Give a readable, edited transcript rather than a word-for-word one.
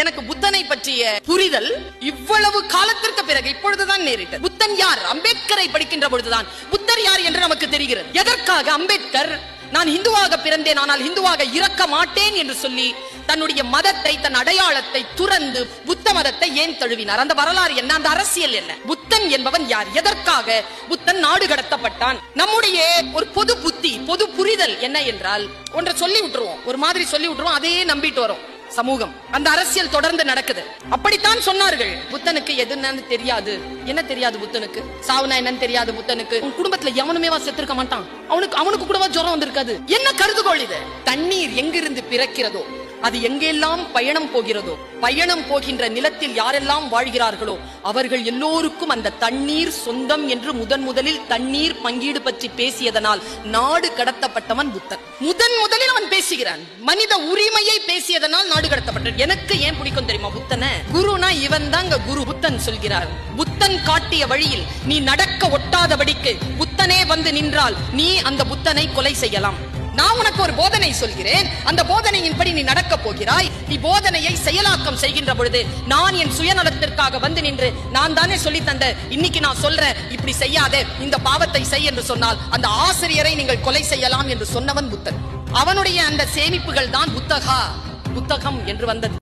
எனக்கு புத்தனை பற்றிய புரிதல் இவ்வளவு காலத்திற்கு பிறகு இப்பொழுதுதான் நேரிட்டது. புத்தன் யார்? அம்பேத்கரை படிக்கின்ற பொழுதுதான் புத்தர் யார் என்று நமக்கு தெரிகிறது. எதற்காக அம்பேத்கர் நான் இந்துவாக பிறந்தேன் ஆனால் இந்துவாக இறக்க மாட்டேன் என்று சொல்லி தன்னுடைய மதத்தை, தன் அடையாளத்தை துறந்து புத்த மதத்தை ஏன் தழுவினார்? அந்த வரலாறு என்ன? அந்த அரசியல் என்ன? புத்தன் என்பவன் யார்? எதற்காக புத்தன் நாடு கடத்தப்பட்டான்? நம்முடைய ஒரு பொது புத்தி, பொது புரிதல் என்ன என்றால், ஒன்றை சொல்லி விட்டுருவோம், ஒரு மாதிரி சொல்லி விட்டுருவோம், அதையே நம்பிட்டு வரும் சமூகம். அந்த அரசியல் தொடர்ந்து நடக்குது. அப்படித்தான் சொன்னார்கள். புத்தனுக்கு எதுன்னு தெரியாது. என்ன தெரியாது புத்தனுக்கு? சாவுனா என்னன்னு தெரியாது புத்தனுக்கு. உன் குடும்பத்துல எவனுமே செத்துருக்க மாட்டான். அவனுக்கு கூட ஜுரம் வந்திருக்காது. என்ன கருதுகோள் இது? தண்ணீர் எங்கிருந்து பிறக்கிறதோ அது எங்கெல்லாம் பயணம் போகிறதோ, பயணம் போகின்ற நிலத்தில் யாரெல்லாம் வாழ்கிறார்களோ அவர்கள் எல்லோருக்கும் அந்த தண்ணீர் சொந்தம் என்று முதலில் தண்ணீர் பங்கீடு பற்றி பேசியதனால் நாடு கடத்தப்பட்டவன் புத்தன். முதலில் அவன் பேசுகிறான். மனித உரிமையை பேசியதனால் நாடு கடத்தப்பட்டான். எனக்கு ஏன் பிடிக்கும் தெரியுமா புத்தனை? குருனா இவன் தாங்க குரு. புத்தன் சொல்கிறார், புத்தன் காட்டிய வழியில் நீ நடக்க ஒட்டாதபடிக்கு புத்தனே வந்து நின்றால் நீ அந்த புத்தனை கொலை செய்யலாம். நான் உனக்கு ஒரு போதனை சொல்கிறேன், அந்த போதனையின்படி நீ நடக்க போகிறாய். நீ போதனையை செயலாக்கம் செய்கின்ற பொழுது நான் என் சுயநலத்திற்காக வந்து நின்று நான் தானே சொல்லி தந்த, இன்னைக்கு நான் சொல்றேன் இப்படி செய்யாதே, இந்த பாவத்தை செய் என்று சொன்னால் அந்த ஆசிரியரை நீங்கள் கொலை செய்யலாம் என்று சொன்னவன் புத்தன். அவனுடைய அந்த சேமிப்புகள் தான் புத்தகம் என்று வந்தது.